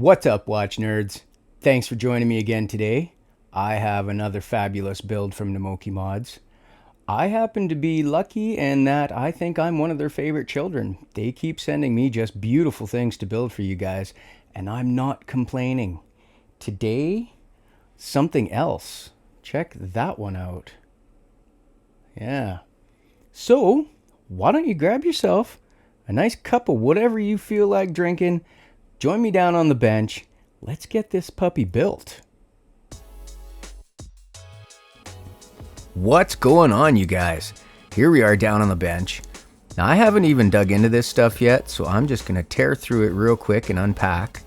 What's up, watch nerds? Thanks for joining me again today. I have another fabulous build from Namokimods. I happen to be lucky in that I think I'm one of their favorite children. They keep sending me just beautiful things to build for you guys, and I'm not complaining. Today, something else. Check that one out. Yeah. So, why don't you grab yourself a nice cup of whatever you feel like drinking. Join me down on the bench. Let's get this puppy built. What's going on, you guys? Here we are down on the bench. Now, I haven't even dug into this stuff yet, so I'm just going to tear through it real quick and unpack.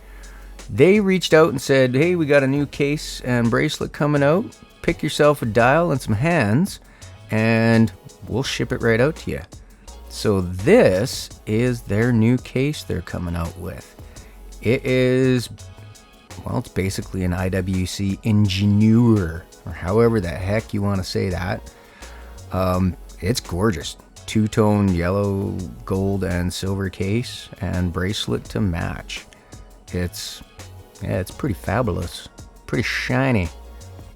They reached out and said, hey, we got a new case and bracelet coming out. Pick yourself a dial and some hands, and we'll ship it right out to you. So this is their new case they're coming out with. It is, well, it's basically an IWC Engineer, or however the heck you want to say that. It's gorgeous. Two-tone yellow, gold, and silver case, and bracelet to match. It's pretty fabulous. Pretty shiny.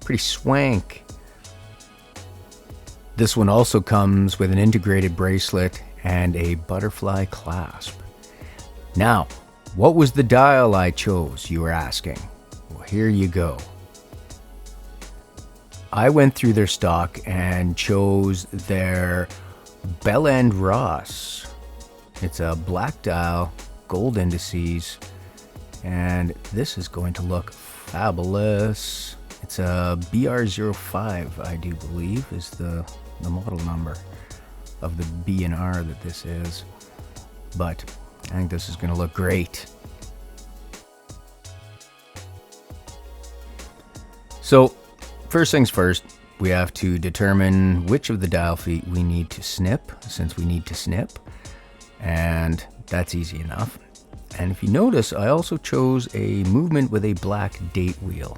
Pretty swank. This one also comes with an integrated bracelet and a butterfly clasp. Now, what was the dial I chose, you were asking? Well, here you go. I went through their stock and chose their Bell Ross. It's a black dial, gold indices, and this is going to look fabulous. It's a BR05, I do believe, is the model number of the B and R that this is. But I think this is going to look great. So, first things first, we have to determine which of the dial feet we need to snip, since we need to snip, and that's easy enough. And if you notice, I also chose a movement with a black date wheel.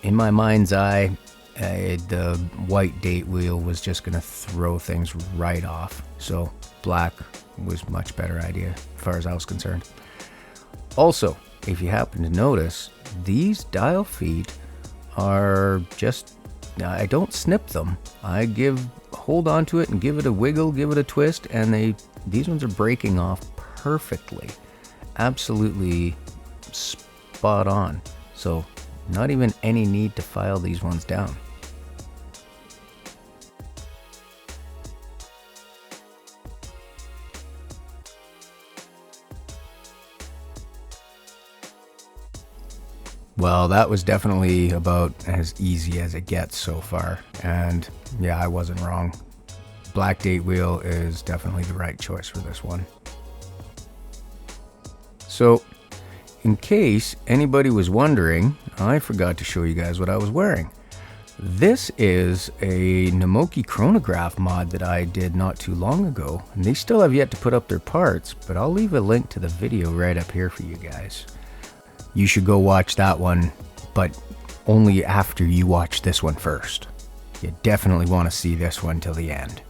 In my mind's eye, the white date wheel was just going to throw things right off. So black was a much better idea as far as I was concerned. Also, if you happen to notice, these dial feet are just, I don't snip them. I hold on to it and give it a wiggle, give it a twist, and these ones are breaking off perfectly. Absolutely spot on. So not even any need to file these ones down. Well, that was definitely about as easy as it gets so far. And yeah, I wasn't wrong. Black date wheel is definitely the right choice for this one. So, in case anybody was wondering, I forgot to show you guys what I was wearing. This is a Namoki chronograph mod that I did not too long ago, and they still have yet to put up their parts, but I'll leave a link to the video right up here for you guys. You should go watch that one, but only after you watch this one first. You definitely want to see this one till the end.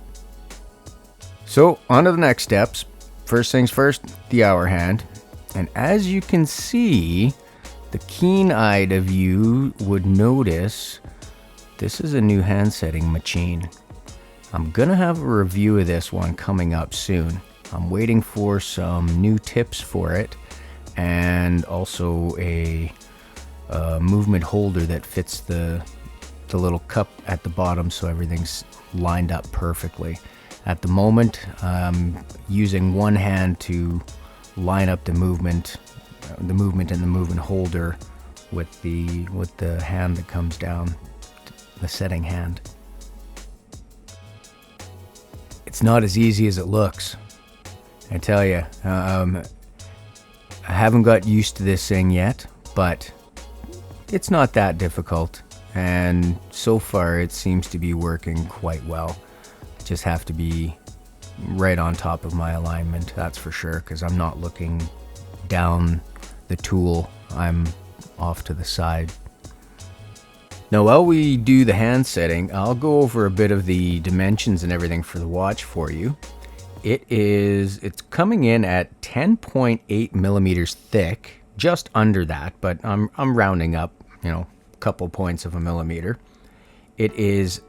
So, on to the next steps. First things first, the hour hand. And as you can see, the keen-eyed of you would notice this is a new hand setting machine. I'm gonna have a review of this one coming up soon. I'm waiting for some new tips for it, and also a movement holder that fits the little cup at the bottom so everything's lined up perfectly. At the moment, I'm using one hand to line up the movement and the movement holder with the hand that comes down, the setting hand. It's not as easy as it looks, I tell you. I haven't got used to this thing yet, but it's not that difficult, and so far it seems to be working quite well. Just have to be right on top of my alignment, that's for sure, because I'm not looking down the tool, I'm off to the side. Now, while we do the hand setting, I'll go over a bit of the dimensions and everything for the watch for you. It's coming in at 10.8 millimeters thick, just under that, but I'm rounding up, you know, a couple points of a millimeter. It is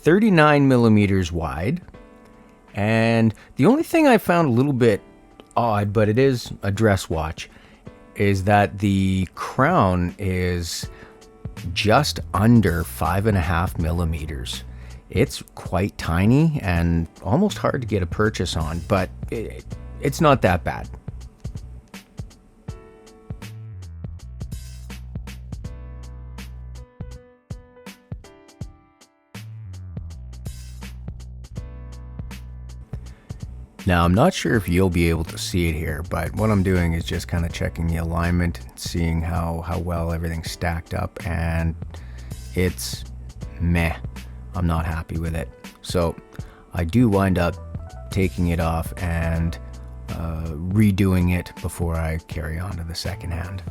39 millimeters wide, and the only thing I found a little bit odd, but it is a dress watch, is that the crown is just under 5.5 millimeters. It's quite tiny and almost hard to get a purchase on, but it's not that bad. Now, I'm not sure if you'll be able to see it here, but what I'm doing is just kind of checking the alignment, seeing how well everything's stacked up, and it's meh. I'm not happy with it. So I do wind up taking it off and redoing it before I carry on to the second hand.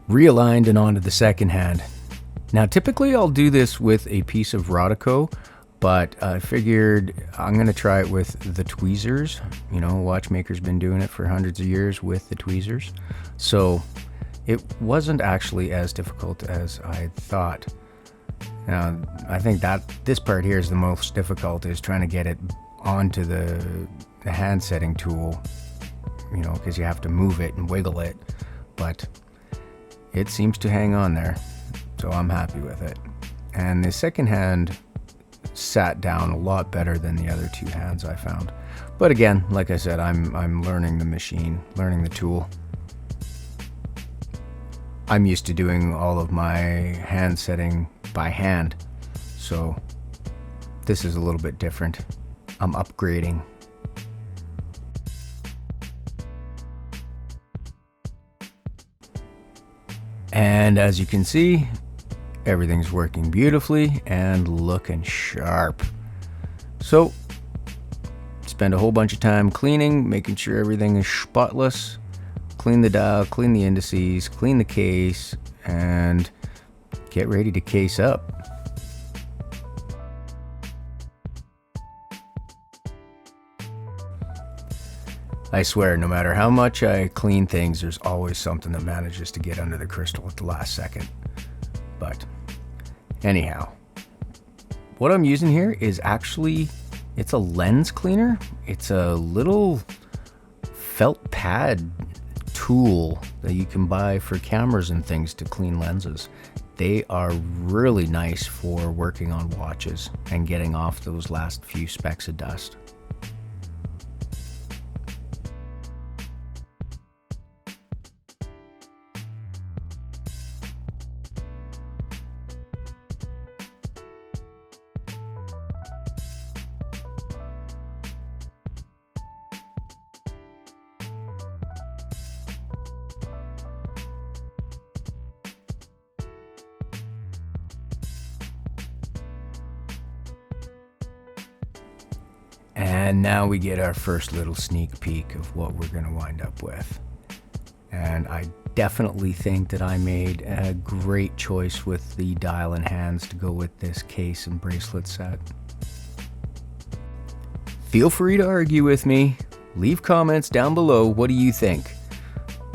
Realigned and onto the second hand. Now, typically I'll do this with a piece of Rodico, but I figured I'm going to try it with the tweezers. You know, watchmakers been doing it for hundreds of years with the tweezers. So it wasn't actually as difficult as I thought. Now, I think that this part here is the most difficult, is trying to get it onto the hand setting tool, you know, because you have to move it and wiggle it. But it seems to hang on there, so I'm happy with it. And the second hand sat down a lot better than the other two hands I found. But again, like I said, I'm learning the machine, learning the tool. I'm used to doing all of my hand setting by hand, so this is a little bit different. I'm upgrading. And as you can see, everything's working beautifully and looking sharp. So, spend a whole bunch of time cleaning, making sure everything is spotless. Clean the dial, clean the indices, clean the case, and get ready to case up. I swear, no matter how much I clean things, there's always something that manages to get under the crystal at the last second. But anyhow, what I'm using here is actually, it's a lens cleaner. It's a little felt pad tool that you can buy for cameras and things to clean lenses. They are really nice for working on watches and getting off those last few specks of dust. And now we get our first little sneak peek of what we're going to wind up with. And I definitely think that I made a great choice with the dial and hands to go with this case and bracelet set. Feel free to argue with me. Leave comments down below. What do you think?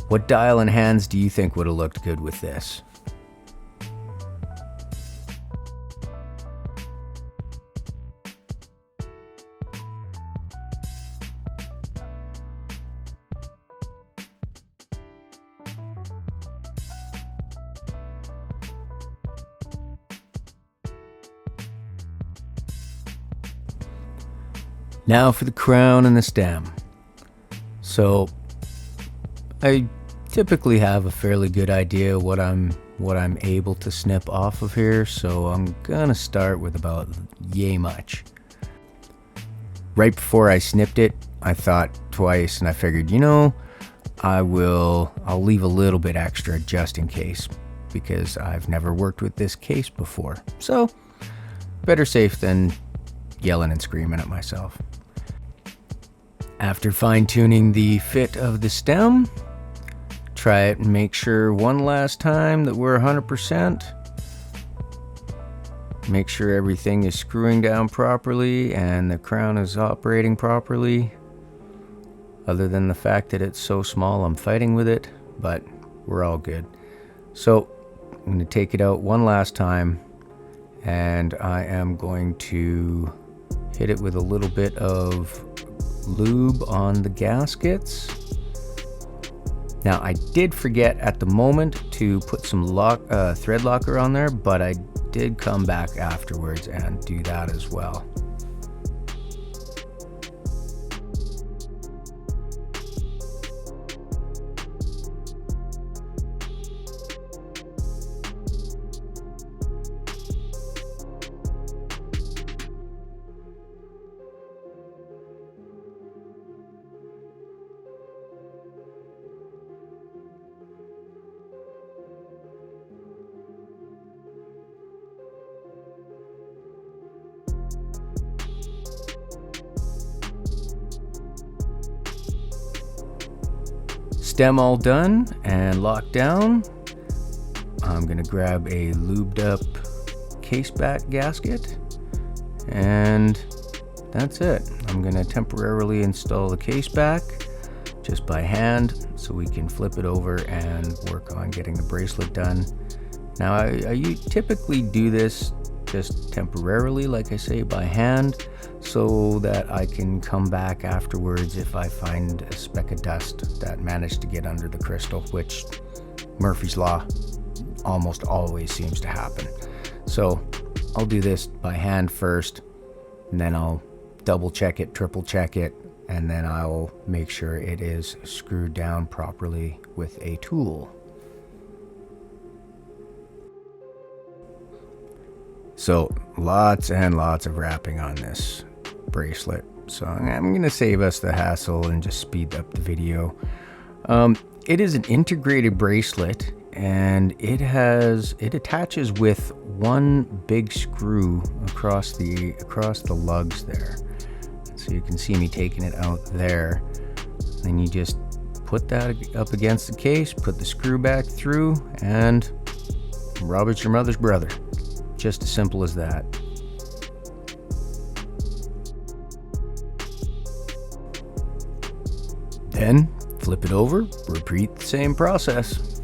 What dial and hands do you think would have looked good with this? Now for the crown and the stem. So I typically have a fairly good idea what I'm able to snip off of here, so I'm gonna start with about yay much. Right before I snipped it, I thought twice and I figured, you know, I'll leave a little bit extra just in case, because I've never worked with this case before. So better safe than yelling and screaming at myself. After fine-tuning the fit of the stem, try it and make sure one last time that we're 100%. Make sure everything is screwing down properly and the crown is operating properly. Other than the fact that it's so small, I'm fighting with it, but we're all good. So I'm going to take it out one last time, and I am going to hit it with a little bit of lube on the gaskets. Now, I did forget at the moment to put some thread locker on there, but I did come back afterwards and do that as well. Stem all done and locked down. I'm gonna grab a lubed up case back gasket, and that's it. I'm gonna temporarily install the case back just by hand so we can flip it over and work on getting the bracelet done. Now I typically do this just temporarily, like I say, by hand, so that I can come back afterwards if I find a speck of dust that managed to get under the crystal, which Murphy's Law almost always seems to happen. So I'll do this by hand first, and then I'll double check it, triple check it, and then I'll make sure it is screwed down properly with a tool. So lots and lots of wrapping on this bracelet. So I'm going to save us the hassle and just speed up the video. It is an integrated bracelet, and it attaches with one big screw across the lugs there. So you can see me taking it out there. Then you just put that up against the case, put the screw back through, and Robert's your mother's brother. Just as simple as that. Then flip it over, repeat the same process.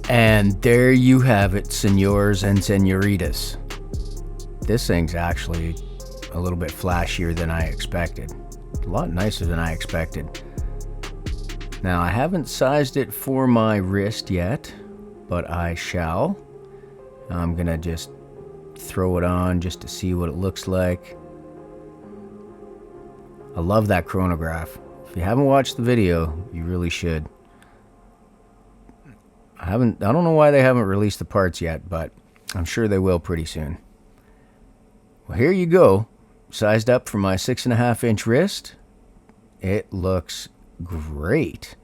And there you have it, senors and senoritas. This thing's actually a little bit flashier than I expected. A lot nicer than I expected. Now, I haven't sized it for my wrist yet, but I shall. I'm gonna just throw it on just to see what it looks like. I love that chronograph. If you haven't watched the video, you really should. I don't know why they haven't released the parts yet, but I'm sure they will pretty soon. Well, here you go. Sized up for my 6.5-inch wrist. It looks great.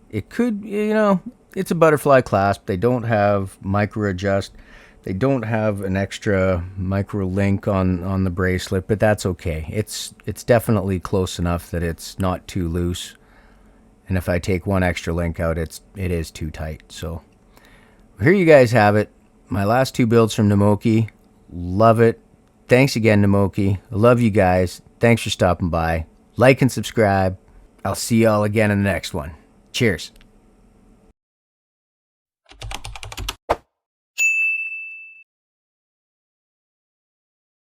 It could, it's a butterfly clasp. They don't have micro adjust. They don't have an extra micro link on the bracelet, but that's okay. It's definitely close enough that it's not too loose. And if I take one extra link out, it is too tight. So here you guys have it. My last 2 builds from Namoki. Love it. Thanks again, Namoki. I love you guys. Thanks for stopping by. Like and subscribe. I'll see y'all again in the next one. Cheers.